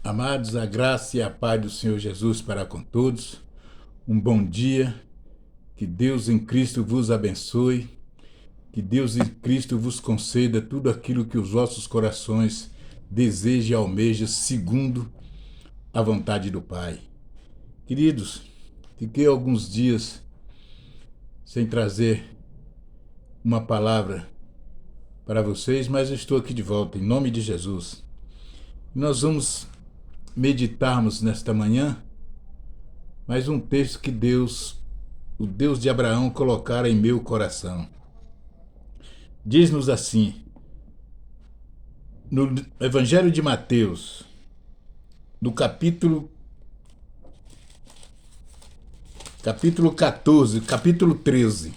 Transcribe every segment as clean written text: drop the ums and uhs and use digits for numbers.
Amados, a graça e a paz do Senhor Jesus para com todos. Um bom dia. Que Deus em Cristo vos abençoe. Que Deus em Cristo vos conceda tudo aquilo que os vossos corações desejam e almejam segundo a vontade do Pai. Queridos, fiquei alguns dias sem trazer uma palavra para vocês, mas eu estou aqui de volta, em nome de Jesus. Nós vamos meditarmos nesta manhã mais um texto que Deus, o Deus de Abraão, colocara em meu coração. Diz-nos assim, no Evangelho de Mateus, no capítulo 14, capítulo 13,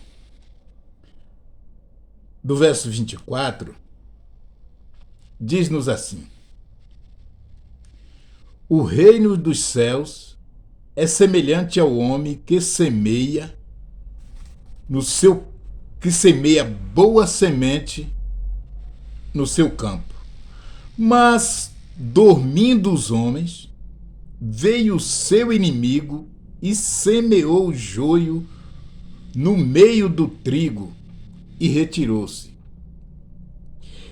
do verso 24, diz-nos assim: o reino dos céus é semelhante ao homem que semeia boa semente no seu campo. Mas, dormindo os homens, veio o seu inimigo e semeou o joio no meio do trigo e retirou-se.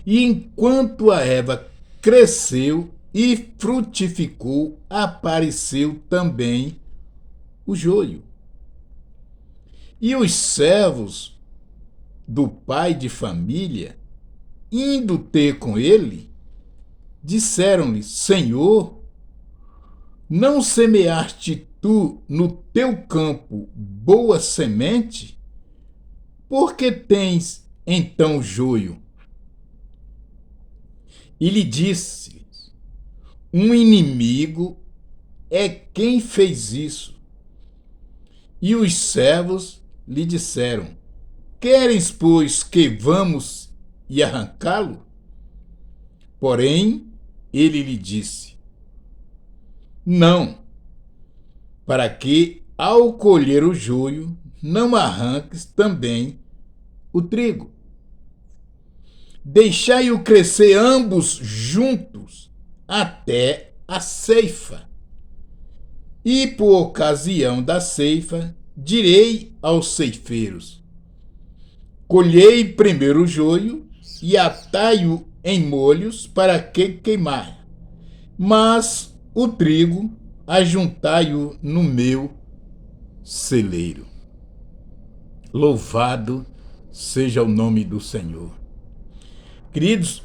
E enquanto a erva cresceu e frutificou, apareceu também o joio. E os servos do pai de família, indo ter com ele, disseram-lhe: Senhor, não semeaste tu no teu campo boa semente? Por que tens então joio? E lhe disse: um inimigo é quem fez isso. E os servos lhe disseram: queres, pois, que vamos e arrancá-lo? Porém, ele lhe disse: não, para que, ao colher o joio, não arranques também o trigo. Deixai-o crescer ambos juntos até a ceifa. E por ocasião da ceifa, direi aos ceifeiros: colhei primeiro o joio e atai-o em molhos para que queimar, mas o trigo ajuntai-o no meu celeiro. Louvado seja o nome do Senhor. Queridos,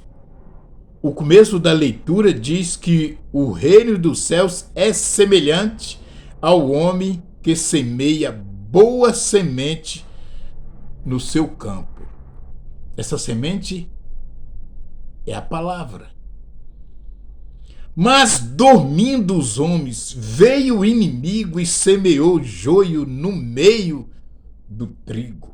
o começo da leitura diz que o reino dos céus é semelhante ao homem que semeia boa semente no seu campo. Essa semente é a palavra. Mas, dormindo os homens, veio o inimigo e semeou joio no meio do trigo.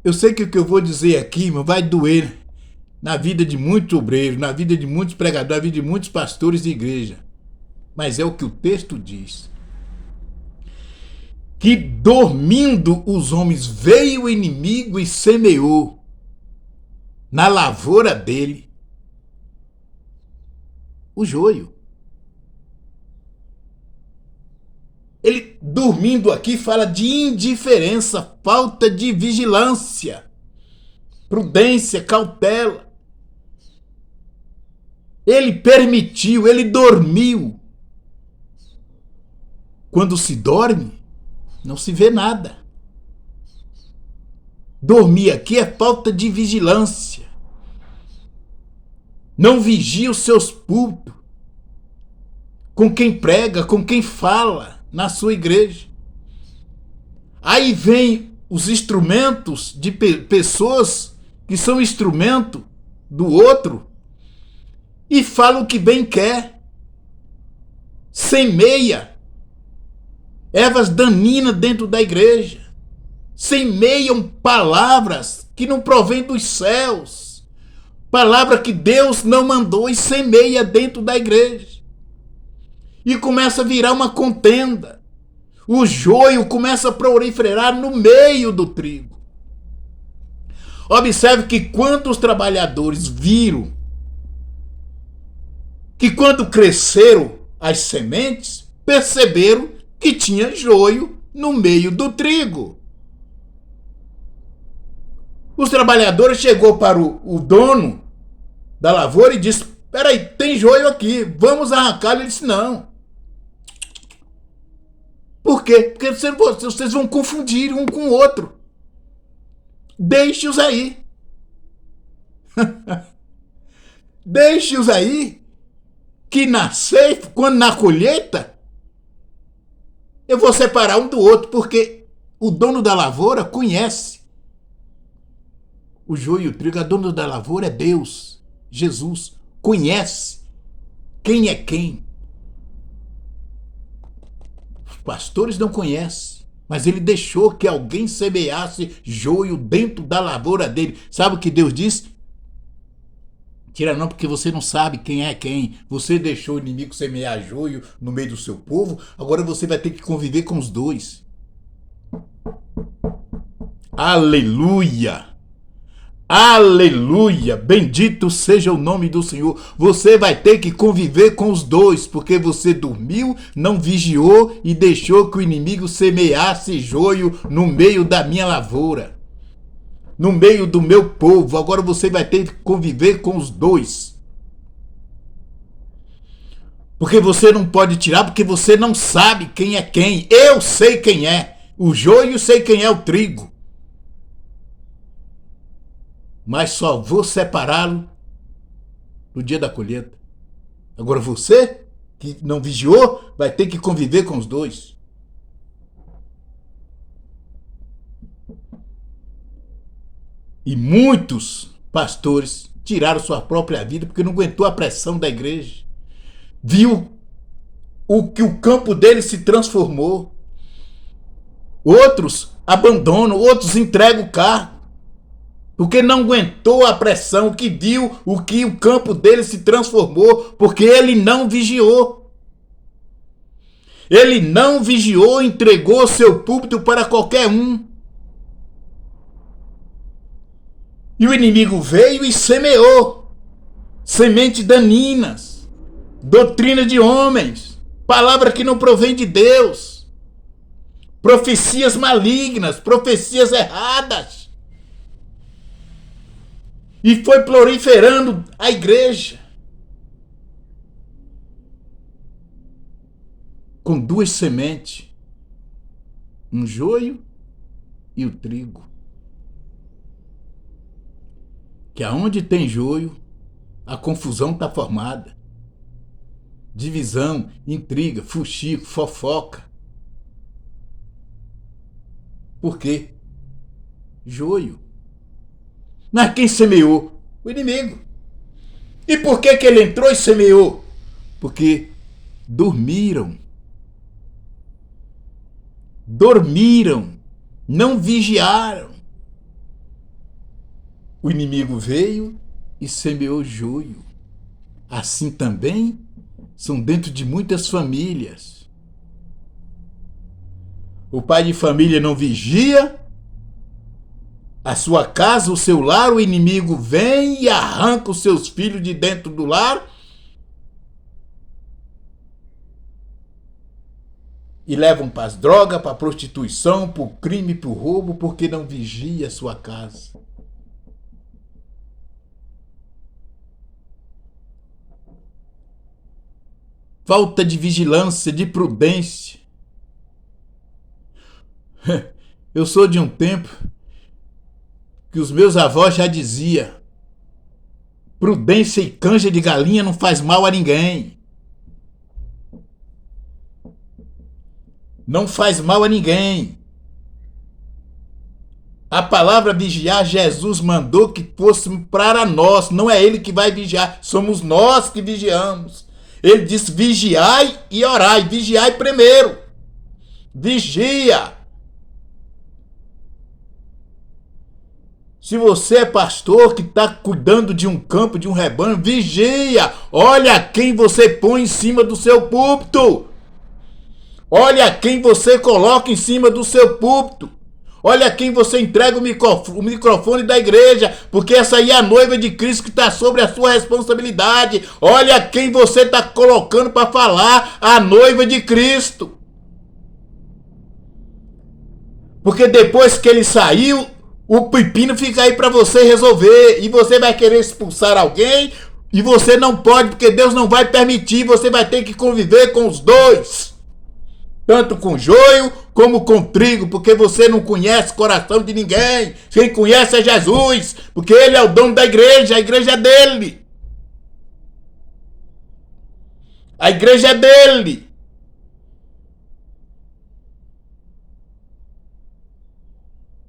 Eu sei que o que eu vou dizer aqui vai doer na vida de muitos obreiros, na vida de muitos pregadores, na vida de muitos pastores de igreja. Mas é o que o texto diz. Que dormindo os homens, veio o inimigo e semeou na lavoura dele o joio. Ele, dormindo aqui, fala de indiferença, falta de vigilância, prudência, cautela. Ele permitiu, ele dormiu. Quando se dorme, não se vê nada. Dormir aqui é falta de vigilância. Não vigia os seus púlpitos, com quem prega, com quem fala na sua igreja. Aí vem os instrumentos de pessoas que são instrumento do outro e fala o que bem quer. Semeia ervas daninhas dentro da igreja. Semeiam palavras que não provêm dos céus. Palavra que Deus não mandou e semeia dentro da igreja. E começa a virar uma contenda. O joio começa a proliferar no meio do trigo. Observe que quando os trabalhadores viram que quando cresceram as sementes, perceberam que tinha joio no meio do trigo. Os trabalhadores chegou para o dono da lavoura e disse: peraí, tem joio aqui, vamos arrancá-lo. Ele disse: não. Por quê? Porque vocês vão confundir um com o outro. Deixe-os aí. Deixe-os aí, que na ceifa, quando na colheita, eu vou separar um do outro, porque o dono da lavoura conhece o joio e o trigo. A dona da lavoura é Deus, Jesus, conhece quem é quem. Os pastores não conhecem, mas ele deixou que alguém semeasse joio dentro da lavoura dele. Sabe o que Deus disse? Tira não, porque você não sabe quem é quem. Você deixou o inimigo semear joio no meio do seu povo, agora você vai ter que conviver com os dois. Aleluia! Aleluia! Bendito seja o nome do Senhor. Você vai ter que conviver com os dois, porque você dormiu, não vigiou e deixou que o inimigo semeasse joio no meio da minha lavoura, no meio do meu povo. Agora você vai ter que conviver com os dois. Porque você não pode tirar, porque você não sabe quem é quem. Eu sei quem é o joio, sei quem é o trigo. Mas só vou separá-lo no dia da colheita. Agora você, que não vigiou, vai ter que conviver com os dois. E muitos pastores tiraram sua própria vida porque não aguentou a pressão da igreja. Viu o que o campo dele se transformou. Outros abandonam, outros entregam o carro, porque não aguentou a pressão, que viu o que o campo dele se transformou, porque ele não vigiou. Ele não vigiou, entregou seu púlpito para qualquer um. E o inimigo veio e semeou sementes daninas, doutrina de homens, palavra que não provém de Deus, profecias malignas, profecias erradas. E foi proliferando a igreja com duas sementes, um joio e o trigo. Que aonde tem joio, a confusão está formada. Divisão, intriga, fuxico, fofoca. Por quê? Joio. Mas quem semeou? O inimigo. E por que ele entrou e semeou? Porque dormiram. Dormiram. Não vigiaram. O inimigo veio e semeou joio. Assim também são dentro de muitas famílias. O pai de família não vigia a sua casa, o seu lar, o inimigo vem e arranca os seus filhos de dentro do lar e levam para as drogas, para a prostituição, para o crime, para o roubo, porque não vigia a sua casa. Falta de vigilância, de prudência. Eu sou de um tempo que os meus avós já diziam: prudência e canja de galinha não faz mal a ninguém. Não faz mal a ninguém. A palavra vigiar, Jesus mandou que fosse para nós. Não é ele que vai vigiar, somos nós que vigiamos. Ele disse: vigiai e orai. Vigiai primeiro. Vigia. Se você é pastor que está cuidando de um campo, de um rebanho, vigia. Olha quem você põe em cima do seu púlpito. Olha quem você coloca em cima do seu púlpito. Olha a quem você entrega o microfone da igreja, porque essa aí é a noiva de Cristo que está sobre a sua responsabilidade. Olha a quem você está colocando para falar, a noiva de Cristo. Porque depois que ele saiu, o pepino fica aí para você resolver. E você vai querer expulsar alguém, e você não pode, porque Deus não vai permitir. Você vai ter que conviver com os dois. Tanto com joio como com trigo, porque você não conhece o coração de ninguém. Quem conhece é Jesus, porque ele é o dono da igreja, a igreja é dele. A igreja é dele.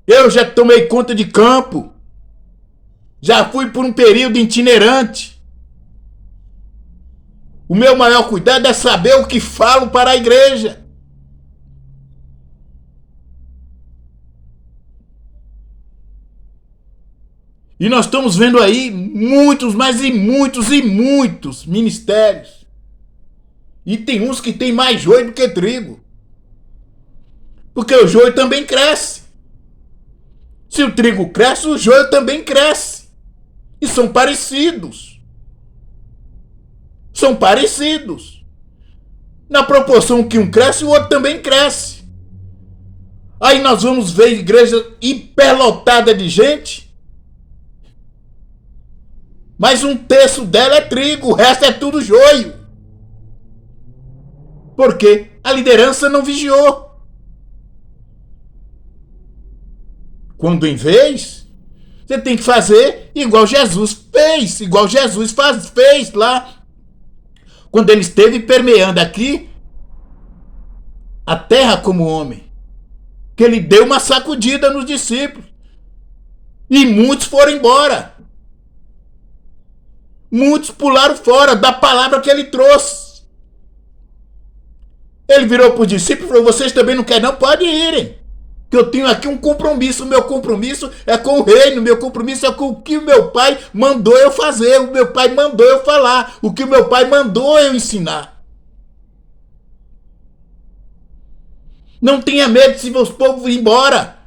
Eu já tomei conta de campo. Já fui por um período itinerante. O meu maior cuidado é saber o que falo para a igreja. E nós estamos vendo aí muitos, mas e muitos ministérios. E tem uns que tem mais joio do que trigo. Porque o joio também cresce. Se o trigo cresce, o joio também cresce. E são parecidos. São parecidos. Na proporção que um cresce, o outro também cresce. Aí nós vamos ver igreja hiperlotada de gente. Mas um terço dela é trigo, o resto é tudo joio. Por quê? A liderança não vigiou. Quando em vez, você tem que fazer igual Jesus fez, fez lá. Quando ele esteve permeando aqui a terra como homem. Que ele deu uma sacudida nos discípulos. E muitos foram embora. Muitos pularam fora da palavra que ele trouxe. Ele virou para os discípulos e falou: vocês também não querem? Não, pode irem. Que eu tenho aqui um compromisso. O meu compromisso é com o reino. O meu compromisso é com o que o meu pai mandou eu fazer. O meu pai mandou eu falar. O que o meu pai mandou eu ensinar. Não tenha medo se os povos ir embora.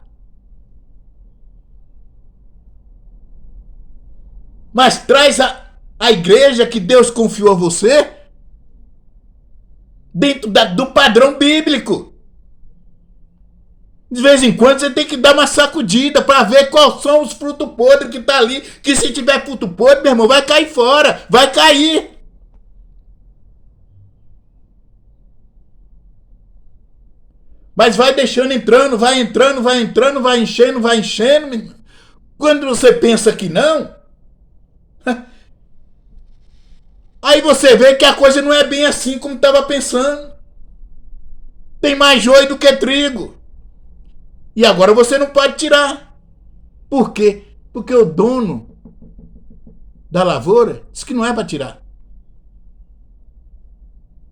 Mas traz a igreja que Deus confiou a você dentro do padrão bíblico. De vez em quando você tem que dar uma sacudida para ver quais são os frutos podres que tá ali. Que se tiver fruto podre, meu irmão, vai cair fora. Vai cair. Mas vai deixando entrando, vai enchendo, meu irmão. Quando você pensa que não, aí você vê que a coisa não é bem assim como estava pensando. Tem mais joio do que trigo. E agora você não pode tirar. Por quê? Porque o dono da lavoura disse que não é para tirar.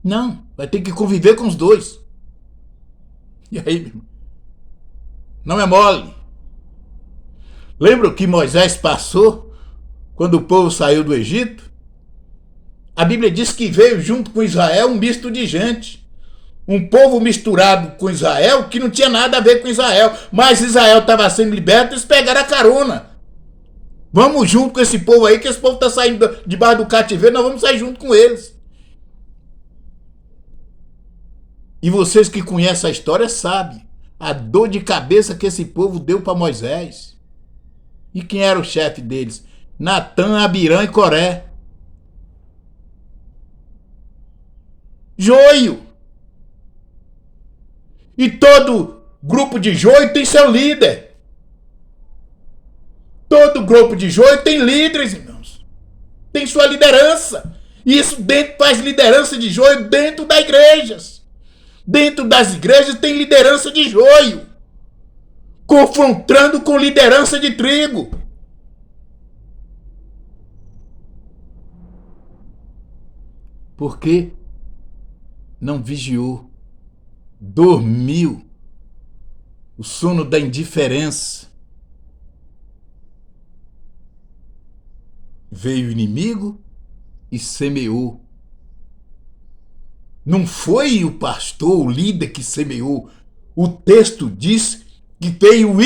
Não, vai ter que conviver com os dois. E aí, meu irmão? Não é mole. Lembra o que Moisés passou quando o povo saiu do Egito? A Bíblia diz que veio junto com Israel um misto de gente. Um povo misturado com Israel que não tinha nada a ver com Israel. Mas Israel estava sendo liberto e eles pegaram a carona. Vamos junto com esse povo aí, que esse povo está saindo debaixo do cativeiro, nós vamos sair junto com eles. E vocês que conhecem a história sabem a dor de cabeça que esse povo deu para Moisés. E quem era o chefe deles? Natã, Abirã e Coré. Joio. E todo grupo de joio tem seu líder. Todo grupo de joio tem líderes, irmãos. Tem sua liderança. E isso faz liderança de joio dentro das igrejas. Dentro das igrejas tem liderança de joio. Confrontando com liderança de trigo. Por quê? Não vigiou. Dormiu. O sono da indiferença. Veio o inimigo e semeou. Não foi o pastor, o líder que semeou. O texto diz que veio o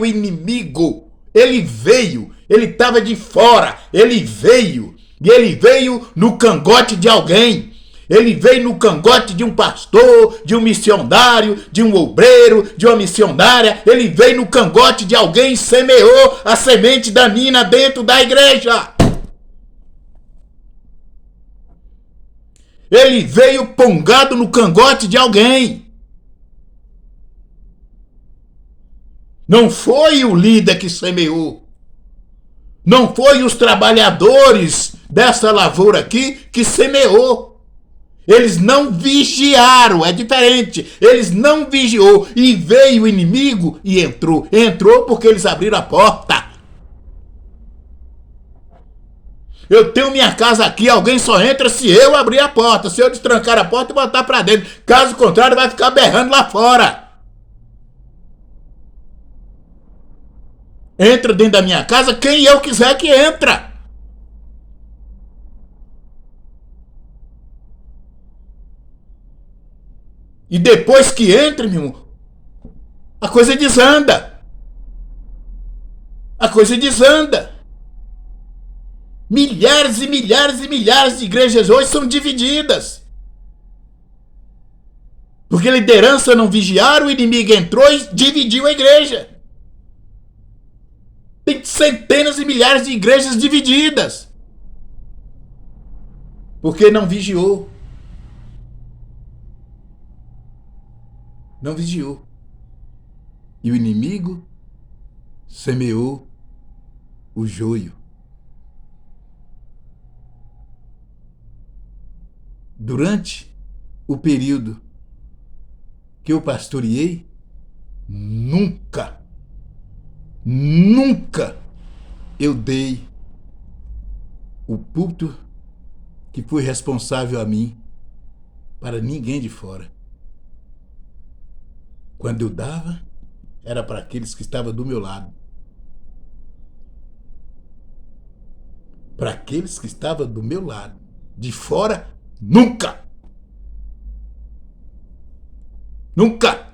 inimigo, ele veio, ele estava de fora, ele veio, e ele veio no cangote de alguém, ele veio no cangote de um pastor, de um missionário, de um obreiro, de uma missionária, ele veio no cangote de alguém e semeou a semente daninha dentro da igreja. Ele veio pongado no cangote de alguém. Não foi o líder que semeou. Não foi os trabalhadores dessa lavoura aqui que semeou. Eles não vigiaram, é diferente. Eles não vigiou e veio o inimigo e entrou. Entrou porque eles abriram a porta. Eu tenho minha casa aqui, alguém só entra se eu abrir a porta, se eu destrancar a porta e botar pra dentro. Caso contrário, vai ficar berrando lá fora. Entra dentro da minha casa quem eu quiser que entra. E depois que entra, meu irmão, a coisa desanda. A coisa desanda. Milhares e milhares e milhares de igrejas hoje são divididas. Porque a liderança não vigiaram, o inimigo entrou e dividiu a igreja. Tem centenas e milhares de igrejas divididas. Porque não vigiou. Não vigiou. E o inimigo semeou o joio. Durante o período que eu pastoreei, nunca eu dei o púlpito que foi responsável a mim para ninguém de fora. Quando eu dava, era para aqueles que estavam do meu lado. Para aqueles que estavam do meu lado. De fora, nunca! Nunca!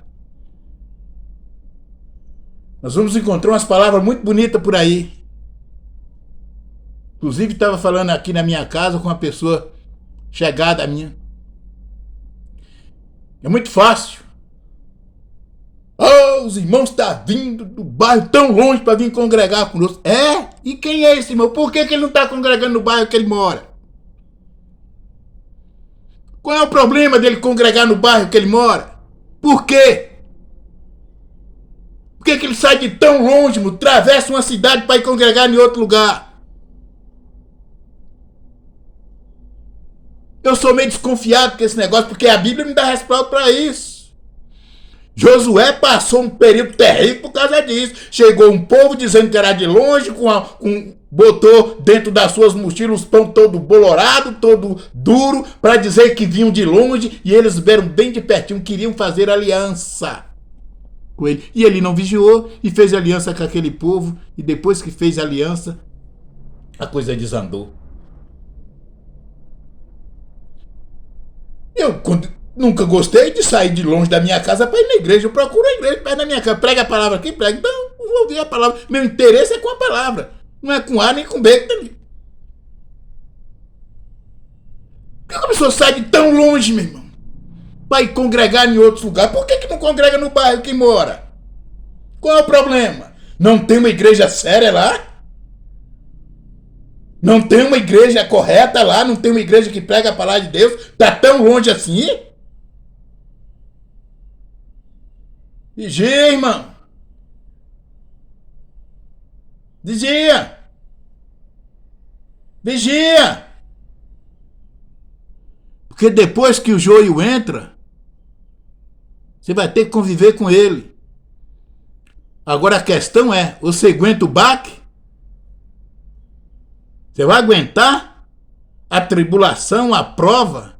Nós vamos encontrar umas palavras muito bonitas por aí. Inclusive, estava falando aqui na minha casa com uma pessoa chegada a minha. É muito fácil. Oh, os irmãos estão vindo do bairro tão longe para vir congregar conosco. É? E quem é esse irmão? Por que ele não está congregando no bairro que ele mora? Qual é o problema dele congregar no bairro que ele mora? Por quê? Por que ele sai de tão longe, atravessa uma cidade para ir congregar em outro lugar? Eu sou meio desconfiado com esse negócio, porque a Bíblia me dá respaldo para isso. Josué passou um período terrível por causa disso. Chegou um povo dizendo que era de longe, botou dentro das suas mochilas os pão todo bolorado, todo duro, para dizer que vinham de longe, e eles vieram bem de pertinho, queriam fazer aliança com ele. E ele não vigiou e fez aliança com aquele povo, e depois que fez aliança, a coisa desandou. Eu nunca gostei de sair de longe da minha casa para ir na igreja. Eu procuro a igreja perto da minha casa. Prega a palavra aqui, prega. Então, eu vou ouvir a palavra. Meu interesse é com a palavra. Não é com A nem com B que tá ali. Por que a pessoa sai de tão longe, meu irmão? Para ir congregar em outros lugares. Por que não congrega no bairro que mora? Qual é o problema? Não tem uma igreja séria lá? Não tem uma igreja correta lá? Não tem uma igreja que prega a palavra de Deus? Tá tão longe assim? Vigia, irmão. Vigia. Vigia. Porque depois que o joio entra, você vai ter que conviver com ele. Agora a questão é, você aguenta o baque? Você vai aguentar a tribulação, a prova,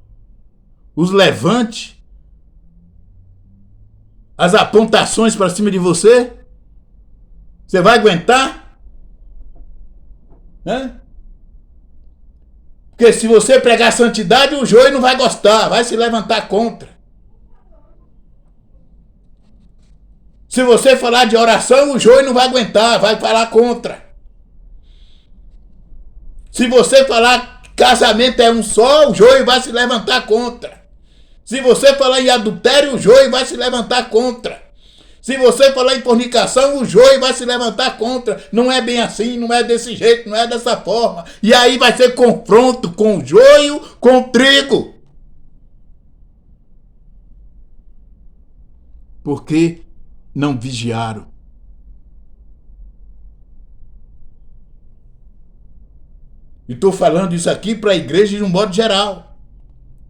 os levantes, as apontações para cima de você? Você vai aguentar? Porque se você pregar santidade, o joio não vai gostar, vai se levantar contra. Se você falar de oração, o joio não vai aguentar, vai falar contra. Se você falar que casamento é um só, o joio vai se levantar contra. Se você falar em adultério, o joio vai se levantar contra. Se você falar em fornicação, o joio vai se levantar contra. Não é bem assim, não é desse jeito, não é dessa forma. E aí vai ser confronto com o joio, com o trigo. Porque não vigiaram. E estou falando isso aqui para a igreja de um modo geral.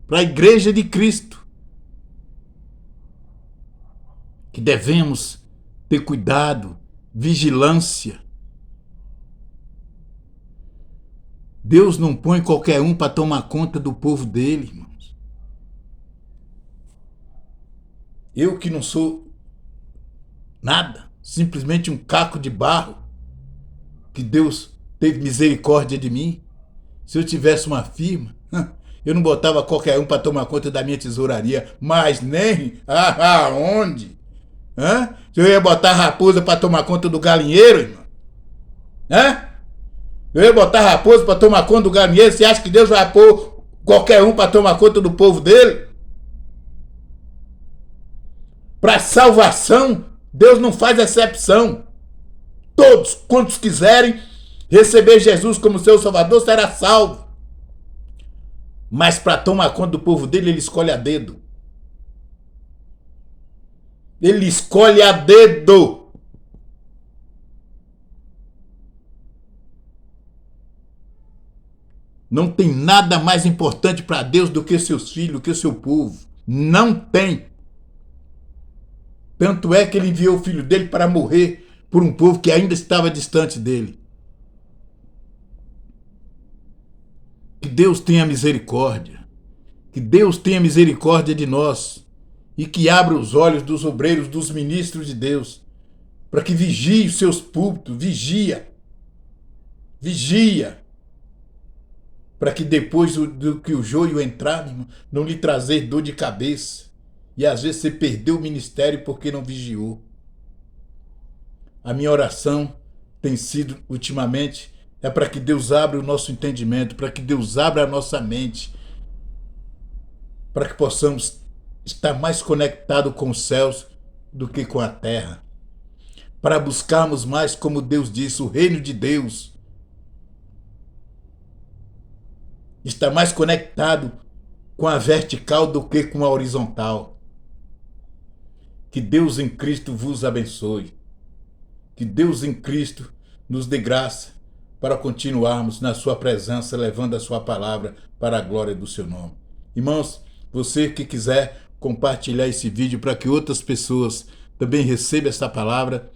Para a igreja de Cristo. Que devemos ter cuidado, vigilância. Deus não põe qualquer um para tomar conta do povo dele, irmãos. Eu que não sou nada, simplesmente um caco de barro, que Deus teve misericórdia de mim. Se eu tivesse uma firma, eu não botava qualquer um para tomar conta da minha tesouraria, mas nem aonde? Se eu ia botar raposa para tomar conta do galinheiro, irmão? Eu ia botar raposa para tomar conta do galinheiro? Você acha que Deus vai pôr qualquer um para tomar conta do povo dele? Para salvação, Deus não faz exceção. Todos, quantos quiserem receber Jesus como seu Salvador, será salvo. Mas para tomar conta do povo dele, ele escolhe a dedo. Ele escolhe a dedo. Não tem nada mais importante para Deus do que seus filhos, do que seu povo. Não tem. Tanto é que ele enviou o filho dele para morrer por um povo que ainda estava distante dele. Que Deus tenha misericórdia. Que Deus tenha misericórdia de nós. E que abra os olhos dos obreiros, dos ministros de Deus, para que vigie os seus púlpitos. Vigia. Vigia. Para que depois do que o joio entrar, não lhe trazer dor de cabeça. E às vezes você perdeu o ministério porque não vigiou. A minha oração tem sido, ultimamente, é para que Deus abra o nosso entendimento, para que Deus abra a nossa mente, para que possamos estar mais conectados com os céus do que com a terra. Para buscarmos mais, como Deus disse, o reino de Deus. Está mais conectado com a vertical do que com a horizontal. Que Deus em Cristo vos abençoe. Que Deus em Cristo nos dê graça para continuarmos na sua presença, levando a sua palavra para a glória do seu nome. Irmãos, você que quiser compartilhar esse vídeo para que outras pessoas também recebam essa palavra,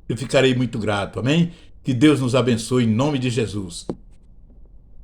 eu ficarei muito grato, amém? Que Deus nos abençoe em nome de Jesus.